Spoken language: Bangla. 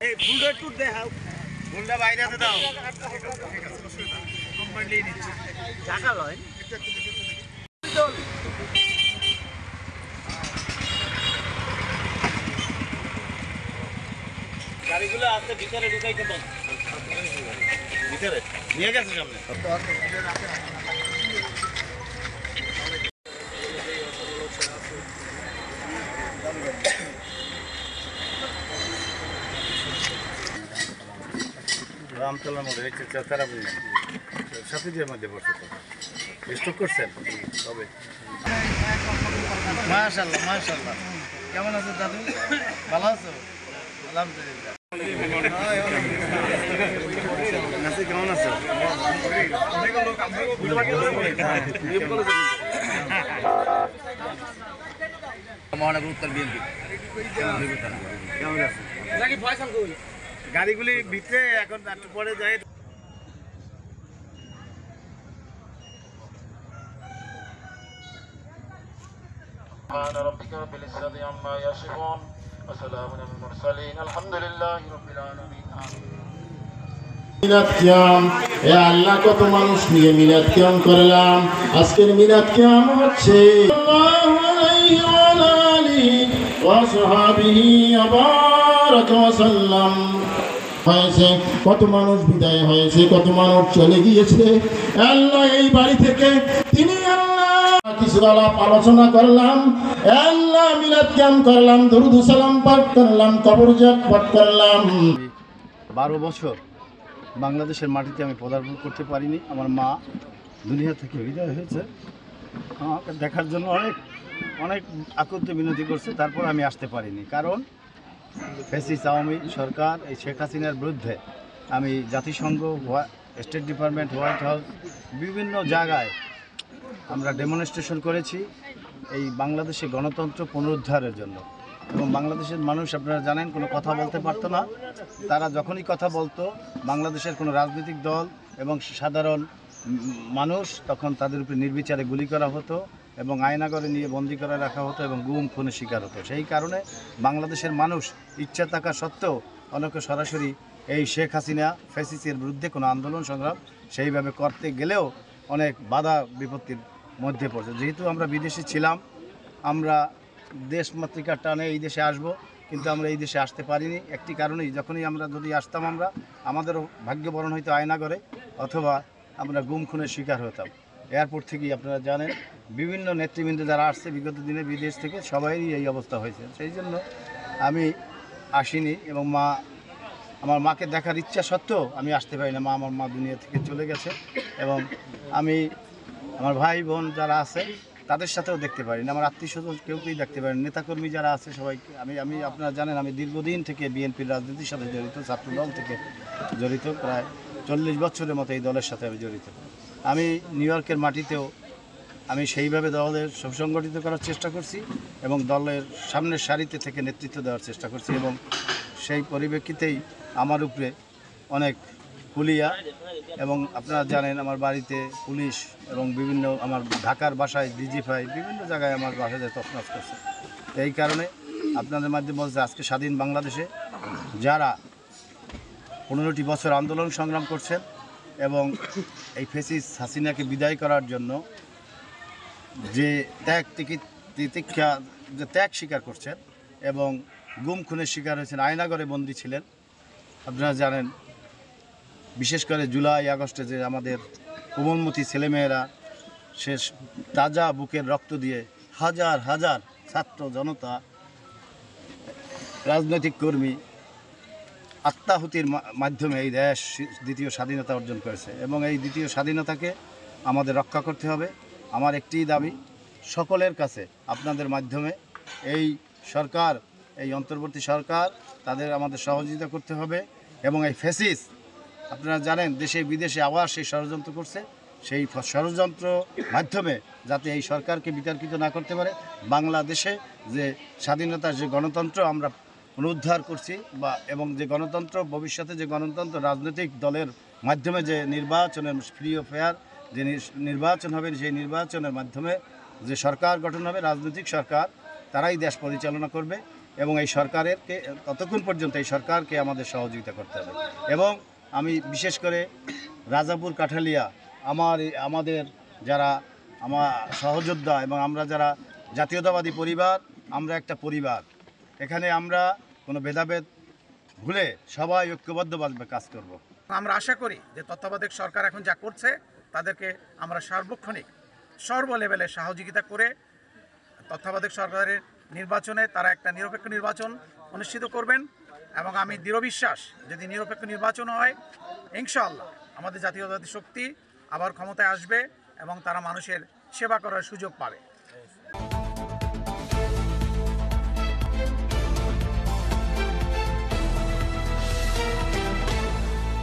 এই ফুলটা একটু দেখাও, ফুলটা বাইরে দাও। কোম্পানি নিচ্ছে টাকা লয় গাড়িগুলো আছে ভিতরে ঢুকাইতে বল, ভিতরে নিয়ে গেছে সামনে। রামতলার মধ্যে তারা বললেন সাথীদের মধ্যে পড়ছে, তো স্টক করছেন তবে। মাশাআল্লাহ মাশাআল্লাহ, কেমন আছো দাদু? ভালো আছো? আলহামদুলিল্লাহ। নাসি কেমন আছো? মহানগর উত্তর বিএনপি কেমন আছে? গাড়িগুলি ভিতরে এখন একটু পরে যায়। سبحان ربك رب العزة عما يصفون وسلام على المرسلين الحمد لله رب العالمين মিলাদ কিয়াম, এ আল্লাহ কত মানুষ নিয়ে মিলাদ কিয়াম করলাম। আজকের মিলাদ কিয়াম হচ্ছে সাল্লাল্লাহু আলাইহি ওয়া আলিহি ওয়া সাহবিহি বারাকা ওয়া সাল্লাম হয়েছে। কত মানুষ বিদায় হয়েছে, কত মানুষ চলে গিয়েছে। আল্লাহ এই বাড়ি থেকে তিনি কিছু আলাপ আলোচনা করলাম, আল্লাহ মিলাদ কিয়াম করলাম, দরুদ সালাম পাঠ করলাম, কবর জিয়ারত পাঠ করলাম। 12 বছর বাংলাদেশের মাটিতে আমি পদার্পণ করতে পারিনি। আমার মা দুনিয়া থেকে বিদায় হয়েছে, আমাকে দেখার জন্য অনেক অনেক আকুতি মিনতি করছে, তারপর আমি আসতে পারিনি। কারণ ফ্যাসিস্ট আওয়ামী সরকার এই শেখ হাসিনার বিরুদ্ধে আমি জাতিসংঘ, স্টেট ডিপার্টমেন্ট, হোয়াইট হাউস, বিভিন্ন জায়গায় আমরা ডেমনস্ট্রেশন করেছি এই বাংলাদেশে গণতন্ত্র পুনরুদ্ধারের জন্য। এবং বাংলাদেশের মানুষ আপনারা জানেন কোনো কথা বলতে পারতো না। তারা যখনই কথা বলতো বাংলাদেশের কোনো রাজনৈতিক দল এবং সাধারণ মানুষ, তখন তাদের উপরে নির্বিচারে গুলি করা হতো এবং আয়নাঘরে নিয়ে বন্দি করে রাখা হতো এবং গুম খুনের শিকার হতো। সেই কারণে বাংলাদেশের মানুষ ইচ্ছা থাকা সত্ত্বেও অনেকে সরাসরি এই শেখ হাসিনা ফ্যাসিস্টের বিরুদ্ধে কোনো আন্দোলন সংগ্রাম সেইভাবে করতে গেলেও অনেক বাধা বিপত্তির মধ্যে পড়ছে। যেহেতু আমরা বিদেশে ছিলাম, আমরা দেশমাতৃকার টানে এই দেশে আসব, কিন্তু আমরা এই দেশে আসতে পারিনি একটি কারণেই, যখনই আমরা যদি আসতাম আমাদেরও ভাগ্যবরণ হয়তো আয়নাঘরে অথবা আমরা গুম খুনের শিকার হতাম। এয়ারপোর্ট থেকেই আপনারা জানেন বিভিন্ন নেতৃবৃন্দ যারা আসছে বিগত দিনে বিদেশ থেকে, সবাইরই এই অবস্থা হয়েছে। সেই জন্য আমি আসিনি এবং আমার মাকে দেখার ইচ্ছা সত্ত্বেও আমি আসতে পারি না। আমার মা দুনিয়া থেকে চলে গেছে এবং আমি আমার ভাই বোন যারা আছে তাদের সাথেও দেখতে পারি না, আমার আত্মীয় স্বজন কেউকেই দেখতে পারি না। নেতাকর্মী যারা আছে সবাইকে আমি আপনারা জানেন আমি দীর্ঘদিন থেকে বিএনপির রাজনীতির সাথে জড়িত, ছাত্রদল থেকে জড়িত, প্রায় 40 বছরের মতো এই দলের সাথে আমি জড়িত। আমি নিউ ইয়র্কের মাটিতেও আমি সেইভাবে দলের সুসংগঠিত করার চেষ্টা করছি এবং দলের সামনের সারিতে থেকে নেতৃত্ব দেওয়ার চেষ্টা করছি এবং সেই পরিপ্রেক্ষিতেই আমার উপরে অনেক পুলিয়া এবং আপনারা জানেন আমার বাড়িতে পুলিশ এবং বিভিন্ন আমার ঢাকার বাসায় ডিজিফাই বিভিন্ন জায়গায় আমার বাসায় তছনছ করছে। তো এই কারণে আপনাদের মাধ্যমে বলছে আজকে স্বাধীন বাংলাদেশে যারা 15টি বছর আন্দোলন সংগ্রাম করছেন এবং এই ফ্যাসিস্ট হাসিনাকে বিদায় করার জন্য যে ত্যাগ স্বীকার করছেন এবং গুম খুনের শিকার হয়েছেন, আয়নাঘরে বন্দী ছিলেন। আপনারা জানেন বিশেষ করে জুলাই আগস্টে যে আমাদের কোমলমতি ছেলেমেয়েরা শেষ তাজা বুকের রক্ত দিয়ে হাজার হাজার ছাত্র জনতা, রাজনৈতিক কর্মী আত্মাহুতির মাধ্যমে এই দেশ দ্বিতীয় স্বাধীনতা অর্জন করেছে এবং এই দ্বিতীয় স্বাধীনতাকে আমাদের রক্ষা করতে হবে। আমার একটিই দাবি সকলের কাছে আপনাদের মাধ্যমে, এই সরকার, এই অন্তর্বর্তী সরকার, তাদের আমাদের সহযোগিতা করতে হবে এবং এই ফ্যাসিস্ট আপনারা জানেন দেশে বিদেশে আবার সেই ষড়যন্ত্র করছে, সেই ষড়যন্ত্র মাধ্যমে যাতে এই সরকারকে বিতর্কিত না করতে পারে। বাংলাদেশে যে স্বাধীনতার যে গণতন্ত্র আমরা পুনরুদ্ধার করছি এবং যে গণতন্ত্র ভবিষ্যতে যে গণতন্ত্র রাজনৈতিক দলের মাধ্যমে যে নির্বাচনের ফ্রি ও ফেয়ার যে নির্বাচন হবে, সেই নির্বাচনের মাধ্যমে যে সরকার গঠন হবে রাজনৈতিক সরকার, তারাই দেশ পরিচালনা করবে। এবং এই সরকারকে ততক্ষণ পর্যন্ত এই সরকারকে আমাদের সহযোগিতা করতে হবে। এবং আমি বিশেষ করে রাজাপুর কাঠালিয়া আমাদের যারা আমার সহযোদ্ধা এবং আমরা যারা জাতীয়তাবাদী পরিবার, আমরা একটা পরিবার, এখানে আমরা কোনো ভেদাভেদ ভুলে সবাই ঐক্যবদ্ধভাবে কাজ করব। আমরা আশা করি যে তত্ত্বাবধায়ক সরকার এখন যা করছে তাদেরকে আমরা সার্বক্ষণিক সর্ব লেভেলে সহযোগিতা করে তত্ত্বাবধায়ক সরকারের নির্বাচনে তারা একটা নিরপেক্ষ নির্বাচন অনুষ্ঠিত করবেন। এবং আমি দৃঢ় বিশ্বাস যদি নিরপেক্ষ নির্বাচন হয় ইনশাআল্লাহ আমাদের জাতীয়তাবাদী শক্তি আবার ক্ষমতায় আসবে এবং তারা মানুষের সেবা করার সুযোগ পাবে।